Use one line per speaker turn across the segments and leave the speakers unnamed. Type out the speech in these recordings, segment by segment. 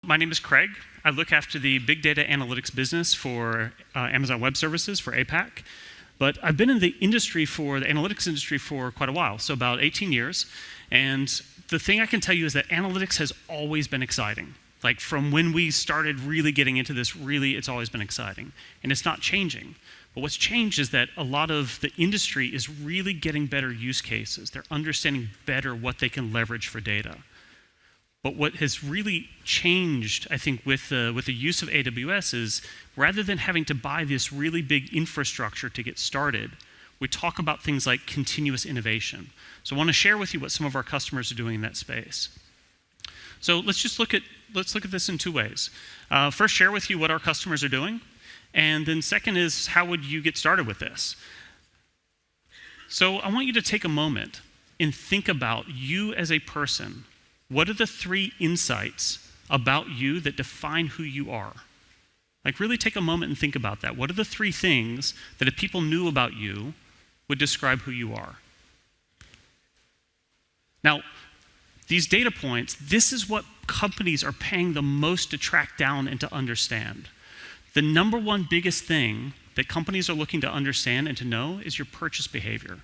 My name is Craig. I look after the big data analytics business for Amazon Web Services for APAC. But I've been in the analytics industry for quite a while, so about 18 years. And the thing I can tell you is that analytics has always been exciting. Like from when we started really getting into this, it's always been exciting. And it's not changing. But what's changed is that a lot of the industry is really getting better use cases. They're understanding better what they can leverage for data. But what has really changed, I think, with the use of AWS is rather than having to buy this really big infrastructure to get started, we talk about things like continuous innovation. So I want to share with you what some of our customers are doing in that space. So let's look at this in two ways. First, share with you what our customers are doing, and then second is how would you get started with this? So I want you to take a moment and think about you as a person. What are the three insights about you that define who you are? Like really take a moment and think about that. What are the three things that if people knew about you would describe who you are? Now, these data points, this is what companies are paying the most to track down and to understand. The number one biggest thing that companies are looking to understand and to know is your purchase behavior.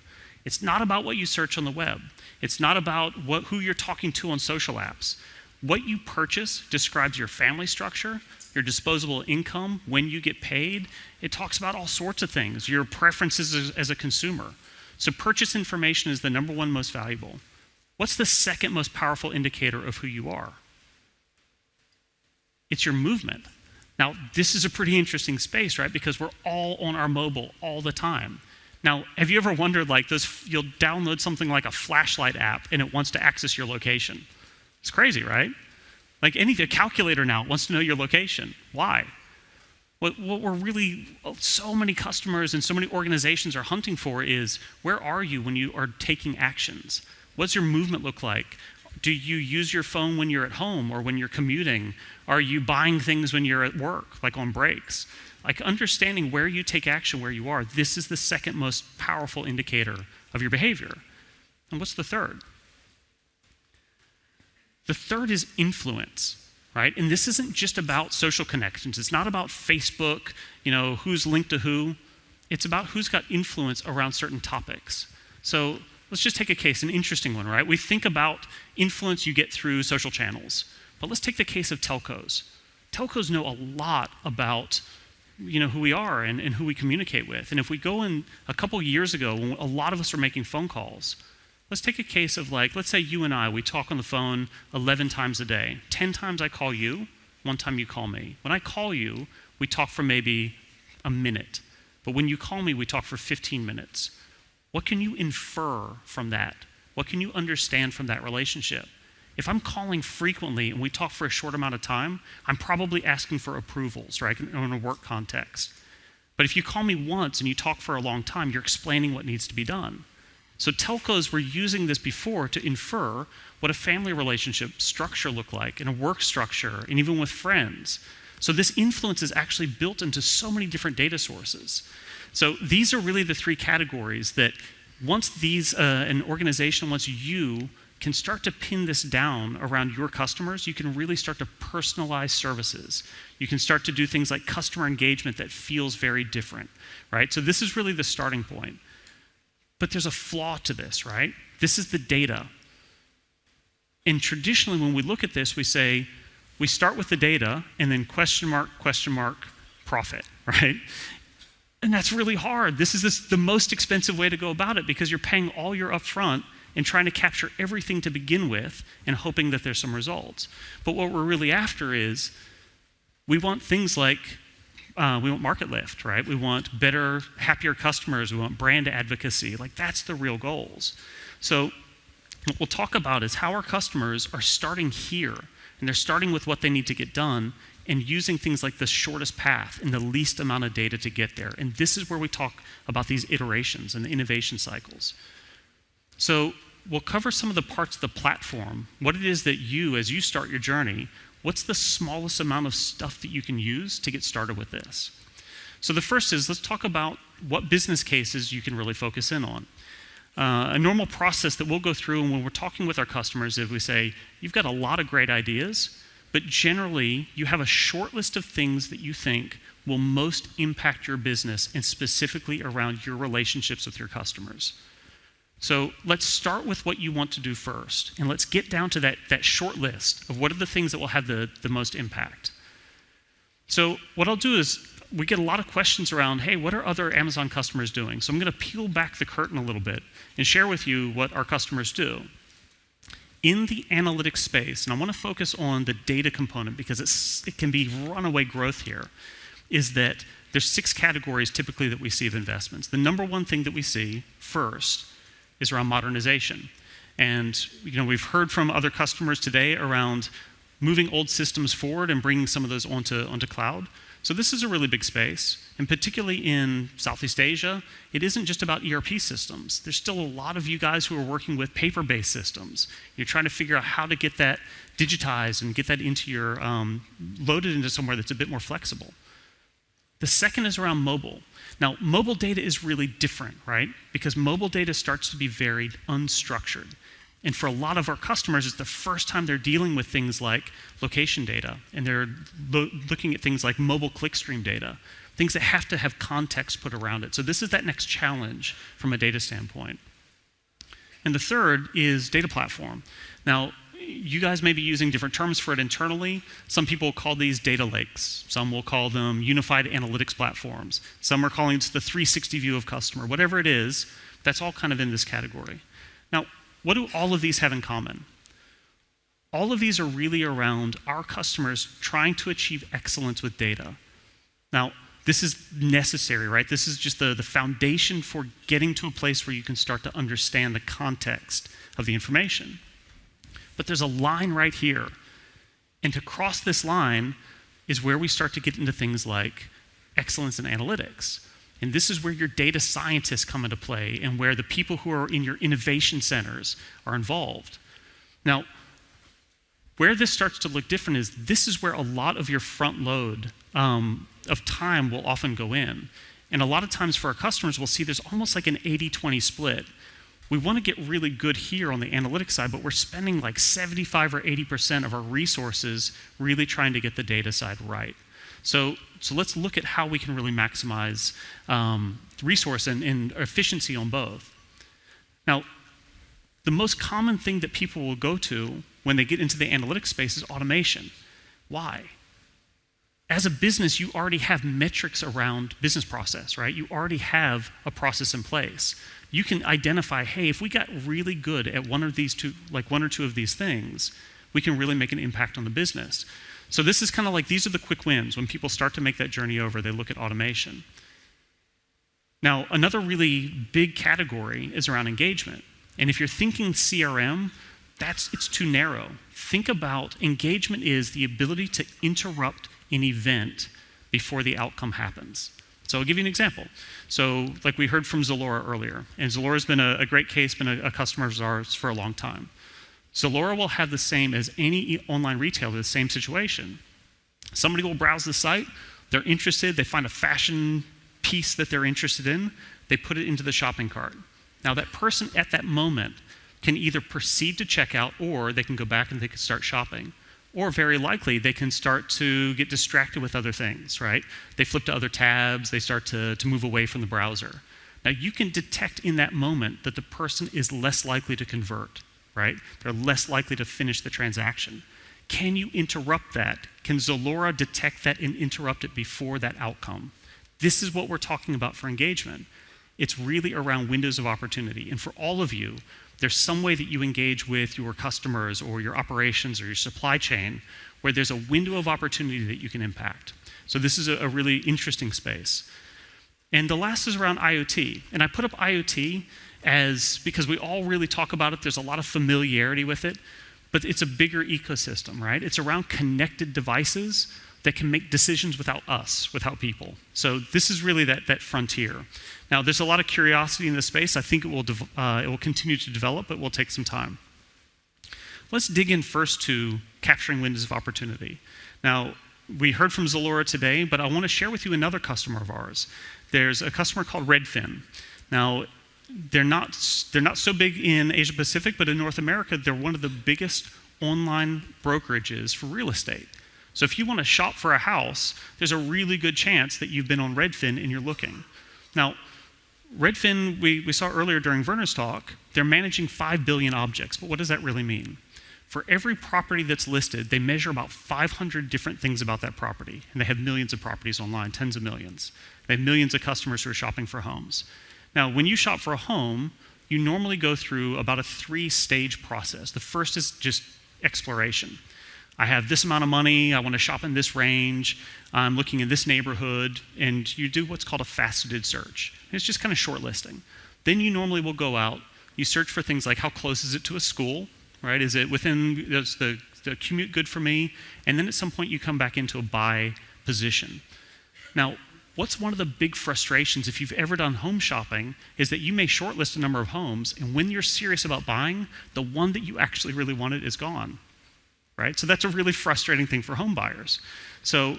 It's not about what you search on the web. It's not about who you're talking to on social apps. What you purchase describes your family structure, your disposable income, when you get paid. It talks about all sorts of things, your preferences as a consumer. So purchase information is the number one most valuable. What's the second most powerful indicator of who you are? It's your movement. Now, this is a pretty interesting space, right? Because we're all on our mobile all the time. Now, have you ever wondered, you'll download something like a flashlight app and it wants to access your location? It's crazy, right? Like a calculator now wants to know your location. Why? What so many customers and so many organizations are hunting for is, where are you when you are taking actions? What's your movement look like? Do you use your phone when you're at home or when you're commuting? Are you buying things when you're at work, like on breaks? Like understanding where you take action, where you are, this is the second most powerful indicator of your behavior. And what's the third? The third is influence, right? And this isn't just about social connections. It's not about Facebook, who's linked to who. It's about who's got influence around certain topics. So let's just take a case, an interesting one, right? We think about influence you get through social channels. But let's take the case of telcos. Telcos know a lot about who we are and who we communicate with. And if we go in a couple years ago, when a lot of us are making phone calls, let's take a case of let's say you and I, we talk on the phone 11 times a day. 10 times I call you, 1 time you call me. When I call you, we talk for maybe a minute. But when you call me, we talk for 15 minutes. What can you infer from that? What can you understand from that relationship? If I'm calling frequently and we talk for a short amount of time, I'm probably asking for approvals, right, in a work context. But if you call me once and you talk for a long time, you're explaining what needs to be done. So telcos were using this before to infer what a family relationship structure looked like, and a work structure, and even with friends. So this influence is actually built into so many different data sources. So these are really the three categories that once an organization, once you can start to pin this down around your customers, you can really start to personalize services. You can start to do things like customer engagement that feels very different, right? So this is really the starting point. But there's a flaw to this, right? This is the data. And traditionally, when we look at this, we start with the data and then question mark, profit, right? And that's really hard. This is the most expensive way to go about it because you're paying all your upfront and trying to capture everything to begin with and hoping that there's some results. But what we're really after is we want things like, we want market lift, right? We want better, happier customers. We want brand advocacy. That's the real goals. So what we'll talk about is how our customers are starting here, and they're starting with what they need to get done and using things like the shortest path and the least amount of data to get there. And this is where we talk about these iterations and the innovation cycles. So we'll cover some of the parts of the platform, what it is that as you start your journey, what's the smallest amount of stuff that you can use to get started with this? So the first is, let's talk about what business cases you can really focus in on. A normal process that we'll go through when we're talking with our customers is we say, you've got a lot of great ideas, but generally you have a short list of things that you think will most impact your business and specifically around your relationships with your customers. So let's start with what you want to do first, and let's get down to that short list of what are the things that will have the most impact. So what I'll do is, we get a lot of questions around, hey, what are other Amazon customers doing? So I'm going to peel back the curtain a little bit and share with you what our customers do. In the analytics space, and I want to focus on the data component because it can be runaway growth here, is that there's 6 categories typically that we see of investments. The number one thing that we see first is around modernization. And we've heard from other customers today around moving old systems forward and bringing some of those onto cloud. So this is a really big space, and particularly in Southeast Asia, it isn't just about ERP systems. There's still a lot of you guys who are working with paper-based systems. You're trying to figure out how to get that digitized and get that into your, loaded into somewhere that's a bit more flexible. The second is around mobile. Now, mobile data is really different, right? Because mobile data starts to be very unstructured. And for a lot of our customers, it's the first time they're dealing with things like location data, and they're looking at things like mobile clickstream data, things that have to have context put around it. So this is that next challenge from a data standpoint. And the third is data platform. Now, you guys may be using different terms for it internally. Some people call these data lakes. Some will call them unified analytics platforms. Some are calling it the 360 view of customer. Whatever it is, that's all kind of in this category. Now, what do all of these have in common? All of these are really around our customers trying to achieve excellence with data. Now, this is necessary, right? This is just the foundation for getting to a place where you can start to understand the context of the information. But there's a line right here. And to cross this line is where we start to get into things like excellence in analytics. And this is where your data scientists come into play and where the people who are in your innovation centers are involved. Now, where this starts to look different is this is where a lot of your front load of time will often go in. And a lot of times for our customers, we'll see there's almost like an 80-20 split. We want to get really good here on the analytics side, but we're spending like 75 or 80% of our resources really trying to get the data side right. So let's look at how we can really maximize resource and efficiency on both. Now, the most common thing that people will go to when they get into the analytics space is automation. Why? As a business, you already have metrics around business process, right? You already have a process in place. You can identify, hey, if we got really good at one or two of these things, we can really make an impact on the business. So this is kind of like, these are the quick wins. When people start to make that journey over, they look at automation. Now, another really big category is around engagement. And if you're thinking CRM, it's too narrow. Think about engagement is the ability to interrupt an event before the outcome happens. So I'll give you an example. So like we heard from Zalora earlier, and Zalora's been a great case, been a customer of ours for a long time. Zalora will have the same as any online retailer, the same situation. Somebody will browse the site, they're interested, they find a fashion piece that they're interested in, they put it into the shopping cart. Now that person at that moment can either proceed to checkout, or they can go back and they can start shopping. Or very likely, they can start to get distracted with other things, right? They flip to other tabs, they start to move away from the browser. Now you can detect in that moment that the person is less likely to convert, right? They're less likely to finish the transaction. Can you interrupt that? Can Zalora detect that and interrupt it before that outcome? This is what we're talking about for engagement. It's really around windows of opportunity. And for all of you, there's some way that you engage with your customers or your operations or your supply chain where there's a window of opportunity that you can impact. So this is a really interesting space. And the last is around IoT. And I put up IoT because we all really talk about it. There's a lot of familiarity with it, but it's a bigger ecosystem, right? It's around connected devices that can make decisions without us, without people. So this is really that frontier. Now, there's a lot of curiosity in this space. I think it will continue to develop, but it will take some time. Let's dig in first to capturing windows of opportunity. Now, we heard from Zalora today, but I want to share with you another customer of ours. There's a customer called Redfin. Now, they're not so big in Asia Pacific, but in North America, they're one of the biggest online brokerages for real estate. So if you want to shop for a house, there's a really good chance that you've been on Redfin and you're looking. Now, Redfin, we saw earlier during Werner's talk, they're managing 5 billion objects, but what does that really mean? For every property that's listed, they measure about 500 different things about that property, and they have millions of properties online, tens of millions. They have millions of customers who are shopping for homes. Now, when you shop for a home, you normally go through about a 3-stage process. The first is just exploration. I have this amount of money, I want to shop in this range, I'm looking in this neighborhood, and you do what's called a faceted search. And it's just kind of shortlisting. Then you normally will go out, you search for things like how close is it to a school, right? Is it within, is the commute good for me? And then at some point you come back into a buy position. Now, what's one of the big frustrations if you've ever done home shopping is that you may shortlist a number of homes, and when you're serious about buying, the one that you actually really wanted is gone. Right? So that's a really frustrating thing for home buyers. So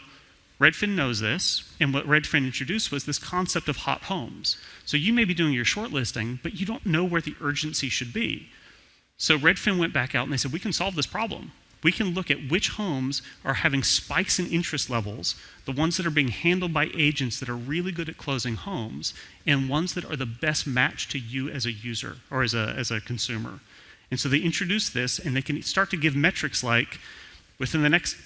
Redfin knows this, and what Redfin introduced was this concept of hot homes. So you may be doing your shortlisting, but you don't know where the urgency should be. So Redfin went back out and they said, we can solve this problem. We can look at which homes are having spikes in interest levels, the ones that are being handled by agents that are really good at closing homes, and ones that are the best match to you as a user or as a consumer. And so they introduced this, and they can start to give metrics like, within the next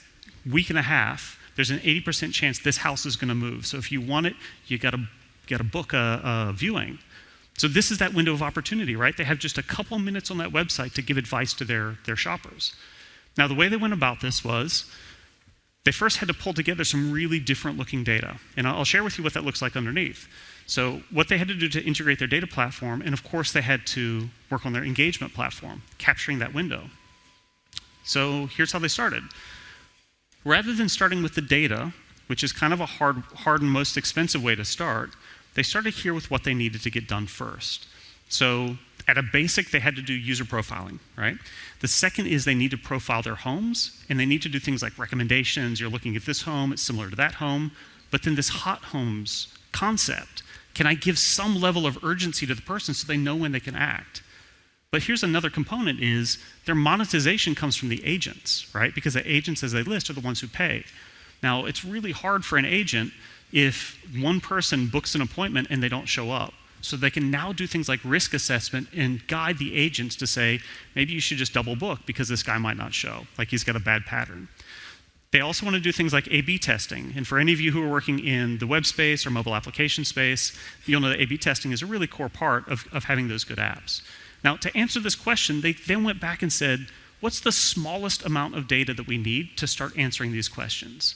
week and a half, there's an 80% chance this house is going to move. So if you want it, you got to book a viewing. So this is that window of opportunity, right? They have just a couple minutes on that website to give advice to their shoppers. Now, the way they went about this was, they first had to pull together some really different looking data. And I'll share with you what that looks like underneath. So what they had to do to integrate their data platform, and of course they had to work on their engagement platform, capturing that window. So here's how they started. Rather than starting with the data, which is kind of a hard and most expensive way to start, they started here with what they needed to get done first. So at a basic, they had to do user profiling, right? The second is they need to profile their homes, and they need to do things like recommendations. You're looking at this home, it's similar to that home. But then this hot homes concept, can I give some level of urgency to the person so they know when they can act? But here's another component is their monetization comes from the agents, right? Because the agents, as they list, are the ones who pay. Now, it's really hard for an agent if one person books an appointment and they don't show up. So they can now do things like risk assessment and guide the agents to say, maybe you should just double book because this guy might not show, like he's got a bad pattern. They also want to do things like A/B testing. And for any of you who are working in the web space or mobile application space, you'll know that A/B testing is a really core part of having those good apps. Now, to answer this question, they then went back and said, what's the smallest amount of data that we need to start answering these questions?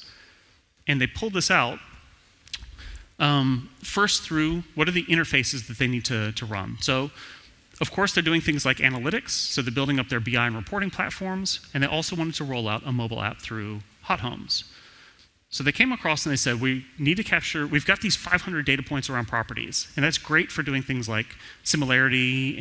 And they pulled this out first through what are the interfaces that they need to run. So, of course, they're doing things like analytics. So they're building up their BI and reporting platforms. And they also wanted to roll out a mobile app through hot homes. So they came across and they said, we need to capture, we've got these 500 data points around properties, and that's great for doing things like similarity,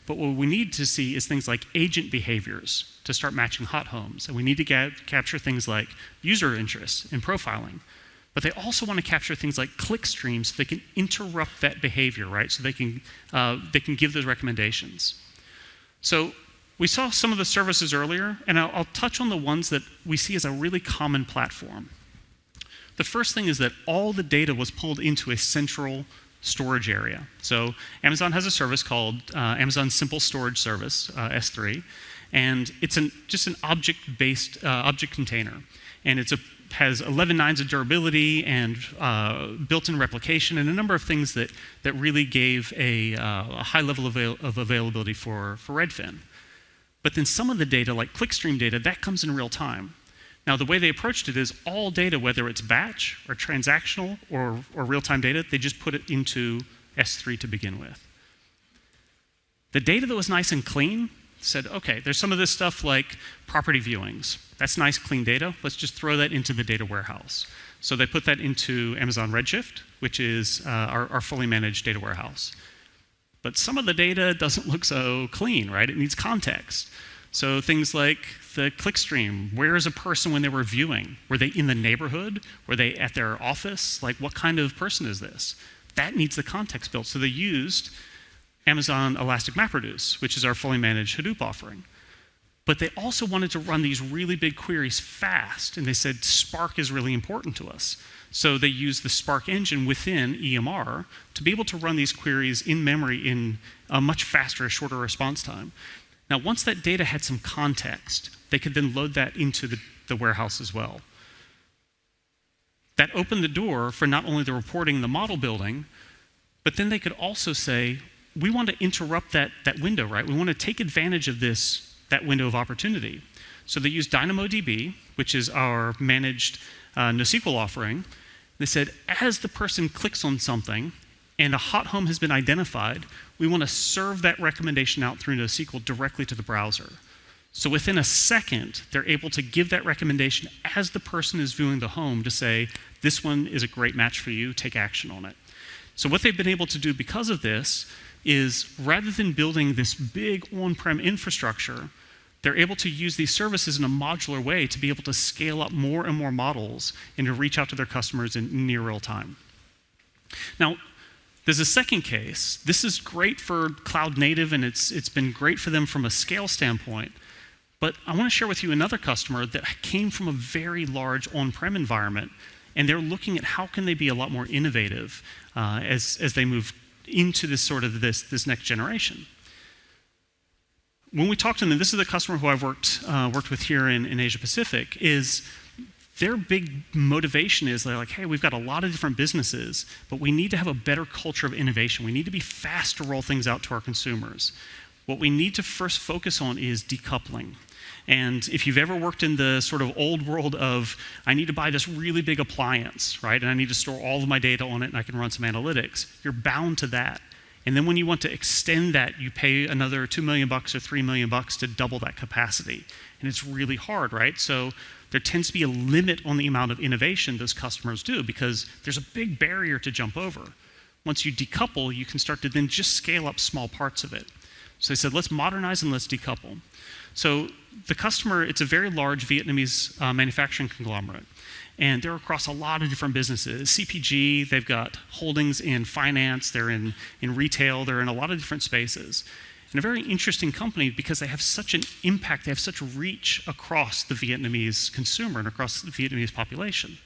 but what we need to see is things like agent behaviors to start matching hot homes. And we need to capture things like user interests and profiling. But they also want to capture things like click streams so they can interrupt that behavior, right? So they can give those recommendations. So we saw some of the services earlier, and I'll touch on the ones that we see as a really common platform. The first thing is that all the data was pulled into a central storage area. So Amazon has a service called Amazon Simple Storage Service, S3, and it's just an object-based object container. And has 11 nines of durability and built-in replication and a number of things that really gave a high level of availability for Redfin. But then some of the data, like clickstream data, that comes in real time. Now, the way they approached it is all data, whether it's batch or transactional or real-time data, they just put it into S3 to begin with. The data that was nice and clean said, okay, there's some of this stuff like property viewings. That's nice, clean data. Let's just throw that into the data warehouse. So they put that into Amazon Redshift, which is our fully managed data warehouse. But some of the data doesn't look so clean, right? It needs context. So things like the clickstream, where is a person when they were viewing? Were they in the neighborhood? Were they at their office? Like, what kind of person is this? That needs the context built. So they used Amazon Elastic MapReduce, which is our fully managed Hadoop offering. But they also wanted to run these really big queries fast, and they said Spark is really important to us. So they used the Spark engine within EMR to be able to run these queries in memory in a much faster, shorter response time. Now, once that data had some context, they could then load that into the warehouse as well. That opened the door for not only the reporting and the model building, but then they could also say, we want to interrupt that window, right? We want to take advantage of that window of opportunity. So they used DynamoDB, which is our managed NoSQL offering. They said, as the person clicks on something and a hot home has been identified, we want to serve that recommendation out through NoSQL directly to the browser. So within a second, they're able to give that recommendation as the person is viewing the home to say, this one is a great match for you, take action on it. So what they've been able to do because of this is rather than building this big on-prem infrastructure, they're able to use these services in a modular way to be able to scale up more and more models and to reach out to their customers in near real time. Now, there's a second case. This is great for cloud native, and it's been great for them from a scale standpoint. But I want to share with you another customer that came from a very large on-prem environment, and they're looking at how can they be a lot more innovative as they move into this next generation. When we talked to them, this is a customer who I've worked with here in Asia Pacific, is their big motivation is they're like, hey, we've got a lot of different businesses, but we need to have a better culture of innovation. We need to be fast to roll things out to our consumers. What we need to first focus on is decoupling. And if you've ever worked in the sort of old world of, I need to buy this really big appliance, right? And I need to store all of my data on it and I can run some analytics, you're bound to that. And then when you want to extend that, you pay another $2 million or $3 million to double that capacity. And it's really hard, right? So there tends to be a limit on the amount of innovation those customers do because there's a big barrier to jump over. Once you decouple, you can start to then just scale up small parts of it. So they said, let's modernize and let's decouple. So the customer, it's a very large Vietnamese manufacturing conglomerate. And they're across a lot of different businesses. CPG, they've got holdings in finance, they're in retail, they're in a lot of different spaces. And a very interesting company because they have such an impact, they have such reach across the Vietnamese consumer and across the Vietnamese population.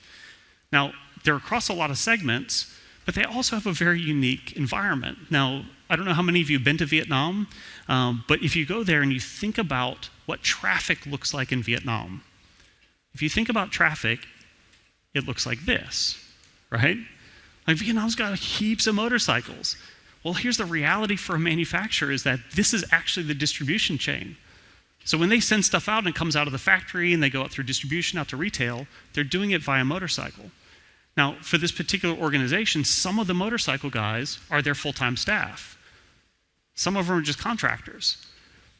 Now, they're across a lot of segments, but they also have a very unique environment. Now, I don't know how many of you have been to Vietnam, but if you go there and you think about what traffic looks like in Vietnam, if you think about traffic, it looks like this, right? Like Vietnam's got heaps of motorcycles. Well, here's the reality for a manufacturer is that this is actually the distribution chain. So when they send stuff out and it comes out of the factory and they go out through distribution out to retail, they're doing it via motorcycle. Now, for this particular organization, some of the motorcycle guys are their full-time staff. Some of them are just contractors.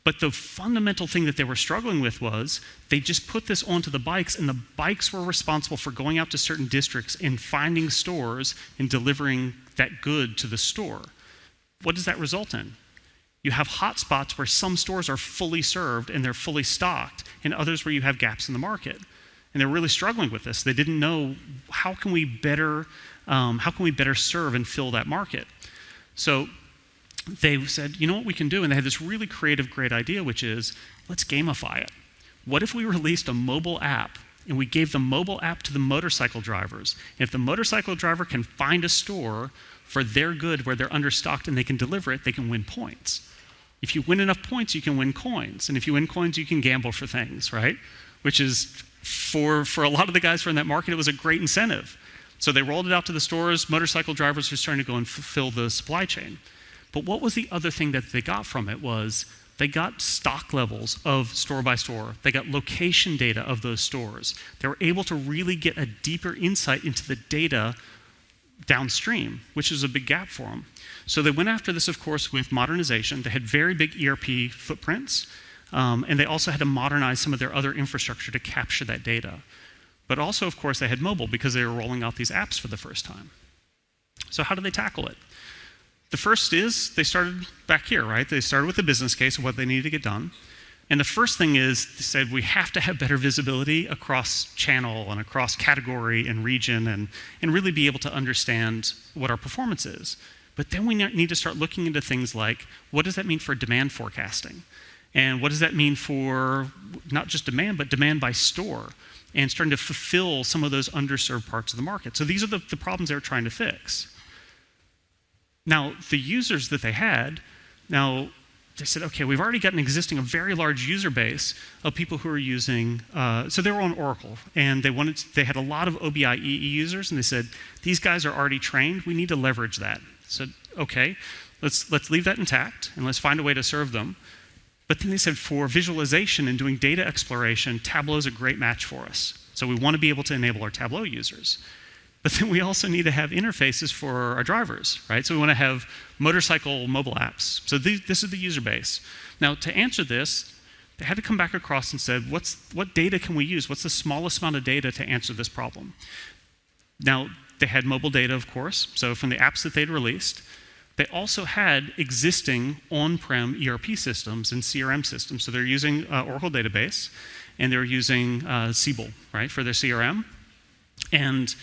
But the fundamental thing that they were struggling with was they just put this onto the bikes, and the bikes were responsible for going out to certain districts and finding stores and delivering that good to the store. What does that result in? You have hot spots where some stores are fully served and they're fully stocked, and others where you have gaps in the market. And they're really struggling with this. They didn't know how can we better serve and fill that market. So they said, you know what we can do? And they had this really creative, great idea, which is, let's gamify it. What if we released a mobile app and we gave the mobile app to the motorcycle drivers? And if the motorcycle driver can find a store for their good where they're understocked and they can deliver it, they can win points. If you win enough points, you can win coins. And if you win coins, you can gamble for things, right? Which is, for a lot of the guys who are in that market, it was a great incentive. So they rolled it out to the stores. Motorcycle drivers were starting to go and fulfill the supply chain. But what was the other thing that they got from it was they got stock levels of store by store. They got location data of those stores. They were able to really get a deeper insight into the data downstream, which is a big gap for them. So they went after this, of course, with modernization. They had very big ERP footprints, and they also had to modernize some of their other infrastructure to capture that data. But also, of course, they had mobile because they were rolling out these apps for the first time. So how did they tackle it? The first is they started back here, right? They started with a business case of what they needed to get done. And the first thing is they said we have to have better visibility across channel and across category and region and really be able to understand what our performance is. But then we need to start looking into things like, what does that mean for demand forecasting? And what does that mean for not just demand, but demand by store, and starting to fulfill some of those underserved parts of the market? So these are the problems they were trying to fix. Now, the users that they had, now they said, okay, we've already got a very large user base of people who are using, so they were on Oracle, and they had a lot of OBI EE users, and they said, these guys are already trained, we need to leverage that. So, okay, let's leave that intact, and let's find a way to serve them. But then they said, for visualization and doing data exploration, Tableau is a great match for us. So we want to be able to enable our Tableau users. But then we also need to have interfaces for our drivers, right? So we want to have motorcycle mobile apps. So this is the user base. Now, to answer this, they had to come back across and said, what data can we use? What's the smallest amount of data to answer this problem? Now, they had mobile data, of course, so from the apps that they'd released. They also had existing on-prem ERP systems and CRM systems. So they're using Oracle database, and they're using Siebel, right, for their CRM. And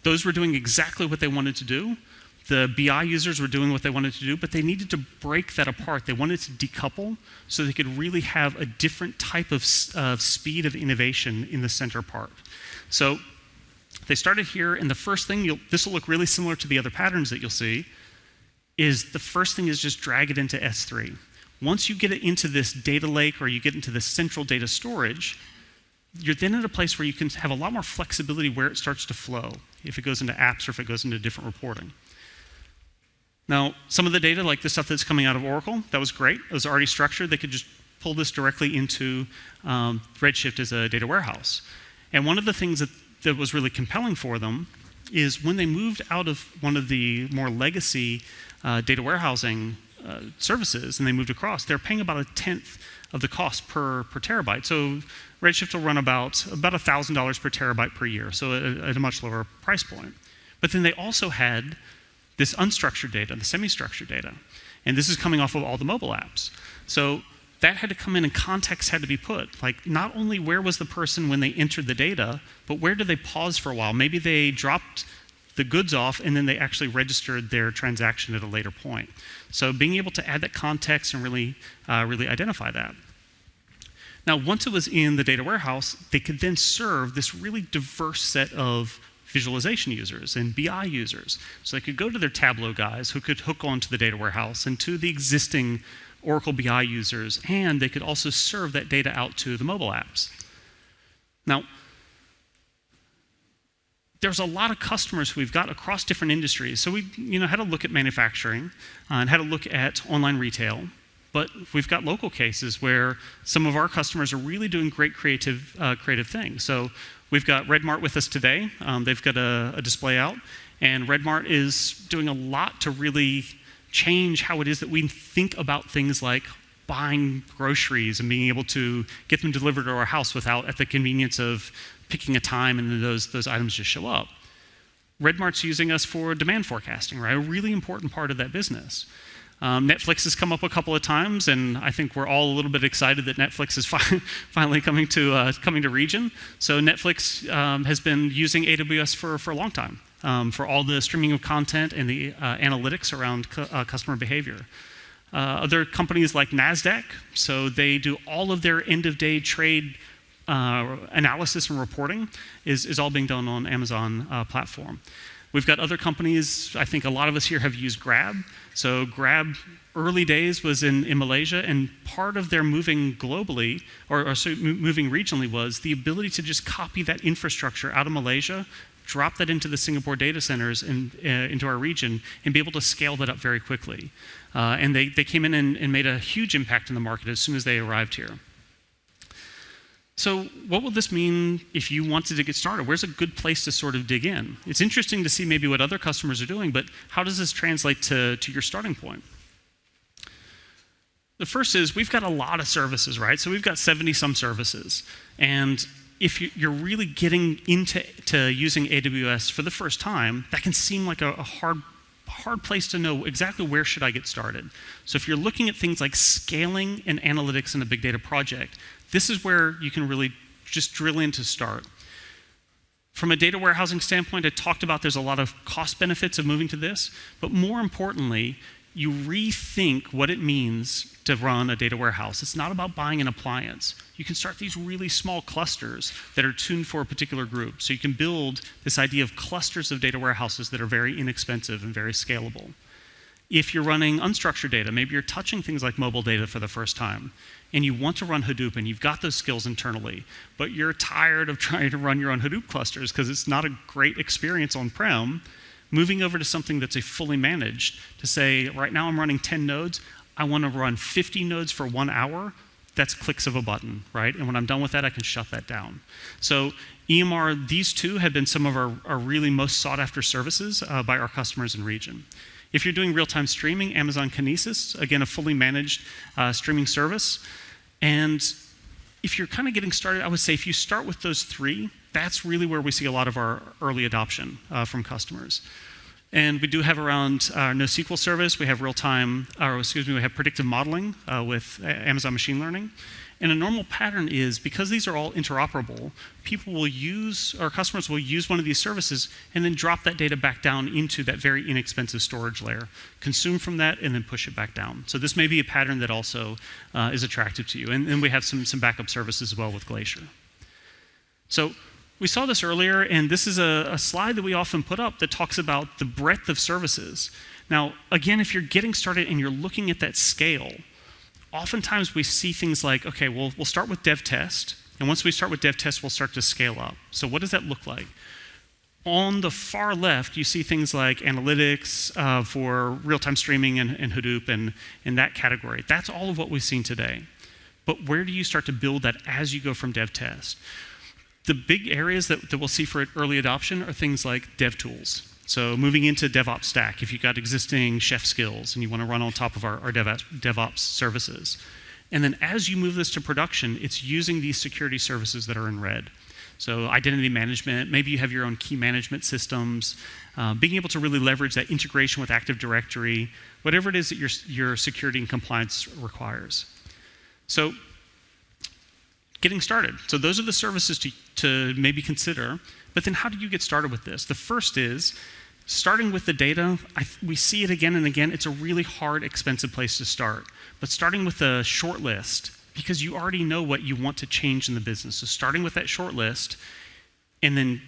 those were doing exactly what they wanted to do. The BI users were doing what they wanted to do, but they needed to break that apart. They wanted to decouple so they could really have a different type of speed of innovation in the center part. So they started here, and the first thing, this will look really similar to the other patterns that you'll see, is the first thing is just drag it into S3. Once you get it into this data lake or you get into this central data storage, you're then at a place where you can have a lot more flexibility where it starts to flow, if it goes into apps or if it goes into different reporting. Now, some of the data, like the stuff that's coming out of Oracle, that was great. It was already structured. They could just pull this directly into Redshift as a data warehouse. And one of the things that was really compelling for them is when they moved out of one of the more legacy data warehousing services and they moved across, they're paying about 1/10 of the cost per terabyte. So Redshift will run about $1,000 per terabyte per year, so at a much lower price point. But then they also had this unstructured data, the semi-structured data. And this is coming off of all the mobile apps. So that had to come in and context had to be put. Like, not only where was the person when they entered the data, but where did they pause for a while? Maybe they dropped the goods off and then they actually registered their transaction at a later point. So being able to add that context and really identify that. Now, once it was in the data warehouse, they could then serve this really diverse set of visualization users and BI users. So they could go to their Tableau guys who could hook onto the data warehouse and to the existing Oracle BI users, and they could also serve that data out to the mobile apps. Now, there's a lot of customers we've got across different industries. So we had to look at manufacturing and had to look at online retail. But we've got local cases where some of our customers are really doing great creative things. So we've got Redmart with us today. They've got a display out. And Redmart is doing a lot to really change how it is that we think about things like buying groceries and being able to get them delivered to our house without at the convenience of picking a time and then those items just show up. Redmart's using us for demand forecasting, right? A really important part of that business. Netflix has come up a couple of times, and I think we're all a little bit excited that Netflix is finally coming to region. So Netflix has been using AWS for a long time for all the streaming of content and the analytics around customer behavior. Other companies like NASDAQ, so they do all of their end-of-day trade analysis and reporting is all being done on Amazon platform. We've got other companies, I think a lot of us here have used Grab. So Grab, early days was in Malaysia, and part of their moving globally, or moving regionally, was the ability to just copy that infrastructure out of Malaysia, drop that into the Singapore data centers and into our region, and be able to scale that up very quickly. And they came in and made a huge impact in the market as soon as they arrived here. So what will this mean if you wanted to get started? Where's a good place to sort of dig in? It's interesting to see maybe what other customers are doing, but how does this translate to your starting point? The first is we've got a lot of services, right? So we've got 70-some services. And if you're really getting into using AWS for the first time, that can seem like a hard place to know exactly where should I get started. So if you're looking at things like scaling and analytics in a big data project, this is where you can really just drill in to start. From a data warehousing standpoint, I talked about there's a lot of cost benefits of moving to this, but more importantly, you rethink what it means to run a data warehouse. It's not about buying an appliance. You can start these really small clusters that are tuned for a particular group. So you can build this idea of clusters of data warehouses that are very inexpensive and very scalable. If you're running unstructured data, maybe you're touching things like mobile data for the first time, and you want to run Hadoop, and you've got those skills internally, but you're tired of trying to run your own Hadoop clusters because it's not a great experience on-prem, moving over to something that's a fully managed, to say, right now I'm running 10 nodes, I want to run 50 nodes for 1 hour, that's clicks of a button, right? And when I'm done with that, I can shut that down. So EMR, these two have been some of our really most sought after services by our customers in region. If you're doing real-time streaming, Amazon Kinesis, again, a fully managed streaming service. And if you're kind of getting started, I would say if you start with those three, that's really where we see a lot of our early adoption from customers. And we do have around our NoSQL service, we have we have predictive modeling with Amazon machine learning. And a normal pattern is, because these are all interoperable, our customers will use one of these services and then drop that data back down into that very inexpensive storage layer, consume from that, and then push it back down. So this may be a pattern that also is attractive to you. And we have some backup services as well with Glacier. So we saw this earlier, and this is a slide that we often put up that talks about the breadth of services. Now, again, if you're getting started and you're looking at that scale, oftentimes we see things like, okay, we'll start with dev test, and once we start with dev test, we'll start to scale up. So what does that look like? On the far left, you see things like analytics for real-time streaming and Hadoop and in that category. That's all of what we've seen today. But where do you start to build that as you go from dev test? The big areas that we'll see for early adoption are things like dev tools. So moving into DevOps stack, if you've got existing chef skills and you want to run on top of our DevOps services. And then as you move this to production, it's using these security services that are in red. So identity management, maybe you have your own key management systems, being able to really leverage that integration with Active Directory, whatever it is that your security and compliance requires. So getting started. So those are the services to maybe consider. But then how do you get started with this? The first is starting with the data. We see it again and again. It's a really hard, expensive place to start. But starting with a short list, because you already know what you want to change in the business. So starting with that short list and then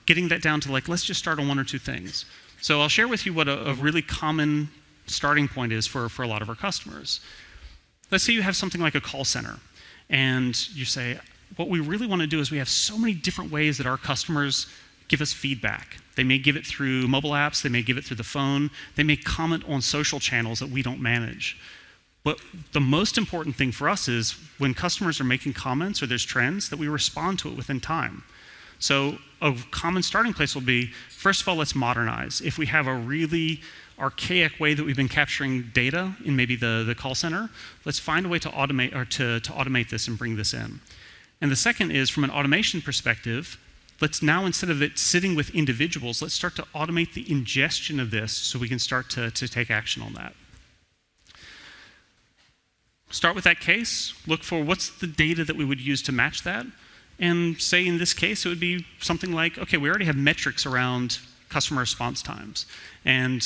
getting that down to let's just start on one or two things. So I'll share with you what a really common starting point is for a lot of our customers. Let's say you have something like a call center and you say, what we really want to do is we have so many different ways that our customers give us feedback. They may give it through mobile apps, they may give it through the phone, they may comment on social channels that we don't manage. But the most important thing for us is when customers are making comments or there's trends, that we respond to it within time. So a common starting place will be, first of all, let's modernize. If we have a really archaic way that we've been capturing data in maybe the call center, let's find a way to automate or to automate this and bring this in. And the second is, from an automation perspective, let's now, instead of it sitting with individuals, let's start to automate the ingestion of this so we can start to take action on that. Start with that case, look for what's the data that we would use to match that, and say in this case it would be something like, okay, we already have metrics around customer response times. And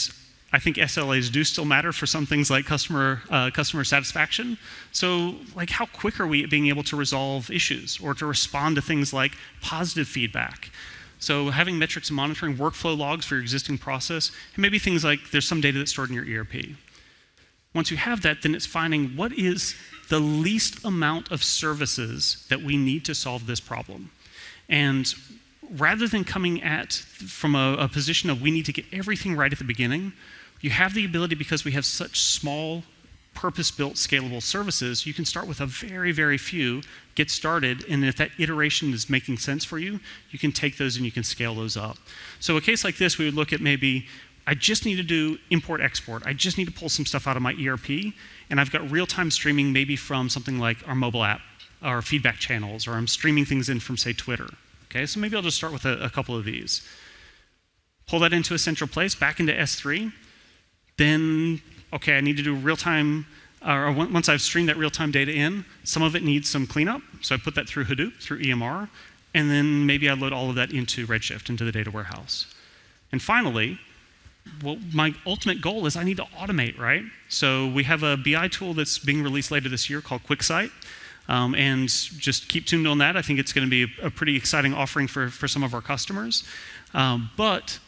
I think SLAs do still matter for some things like customer satisfaction. So how quick are we at being able to resolve issues or to respond to things like positive feedback? So having metrics and monitoring, workflow logs for your existing process, and maybe things like there's some data that's stored in your ERP. Once you have that, then it's finding what is the least amount of services that we need to solve this problem. And rather than coming from a position of we need to get everything right at the beginning, you have the ability, because we have such small, purpose-built, scalable services, you can start with a very, very few, get started, and if that iteration is making sense for you, you can take those and you can scale those up. So a case like this, we would look at maybe, I just need to do import-export. I just need to pull some stuff out of my ERP, and I've got real-time streaming maybe from something like our mobile app, our feedback channels, or I'm streaming things in from, say, Twitter. Okay, so maybe I'll just start with a couple of these. Pull that into a central place, back into S3. Then, okay, I need to do real-time, or once I've streamed that real-time data in, some of it needs some cleanup, so I put that through Hadoop, through EMR, and then maybe I load all of that into Redshift, into the data warehouse. And finally, Well, my ultimate goal is I need to automate, right? So we have a BI tool that's being released later this year called QuickSight. And just keep tuned on that. I think it's going to be a pretty exciting offering for some of our customers. But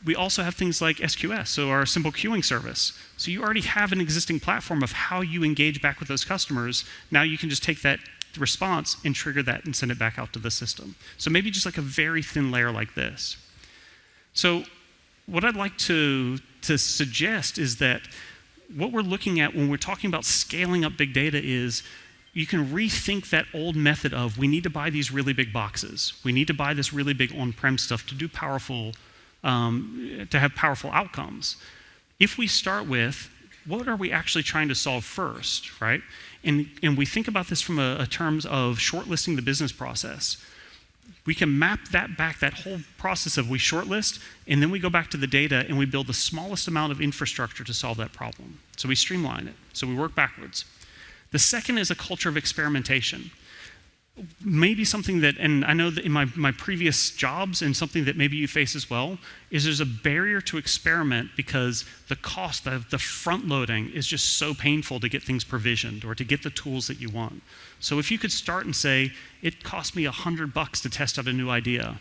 we also have things like SQS, so our simple queuing service. So you already have an existing platform of how you engage back with those customers. Now you can just take that response and trigger that and send it back out to the system. So maybe just like a very thin layer like this. So what I'd like to suggest is that what we're looking at when we're talking about scaling up big data is you can rethink that old method of we need to buy these really big boxes. We need to buy this really big on-prem stuff to do powerful, to have powerful outcomes. If we start with what are we actually trying to solve first, right? And we think about this from a terms of shortlisting the business process. We can map that back, that whole process of we shortlist, and then we go back to the data and we build the smallest amount of infrastructure to solve that problem. So we streamline it. So we work backwards. The second is a culture of experimentation. Maybe something that, and I know that in my previous jobs, and something that maybe you face as well, is there's a barrier to experiment because the cost, the front loading is just so painful to get things provisioned or to get the tools that you want. So if you could start and say, it cost me $100 to test out a new idea,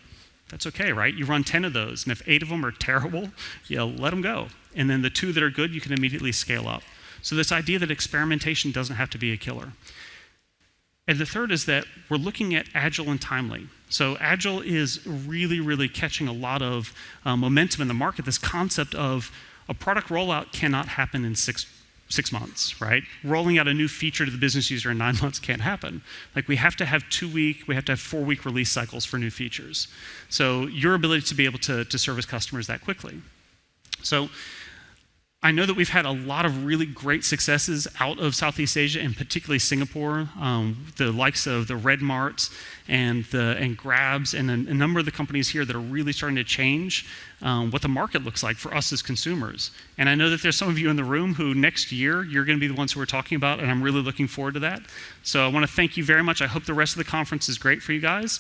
that's okay, right? You run 10 of those, and if 8 of them are terrible, you let them go. And then the 2 that are good, you can immediately scale up. So this idea that experimentation doesn't have to be a killer. And the third is that we're looking at agile and timely. So agile is really, really catching a lot of momentum in the market. This concept of a product rollout cannot happen in six months, right? Rolling out a new feature to the business user in 9 months can't happen. Like we have to have 2-week, we have to have 4-week release cycles for new features. So your ability to be able to service customers that quickly. So I know that we've had a lot of really great successes out of Southeast Asia, and particularly Singapore. The likes of the Red Marts and Grabs, and a number of the companies here that are really starting to change what the market looks like for us as consumers. And I know that there's some of you in the room who next year you're going to be the ones who we're talking about, and I'm really looking forward to that. So I want to thank you very much. I hope the rest of the conference is great for you guys.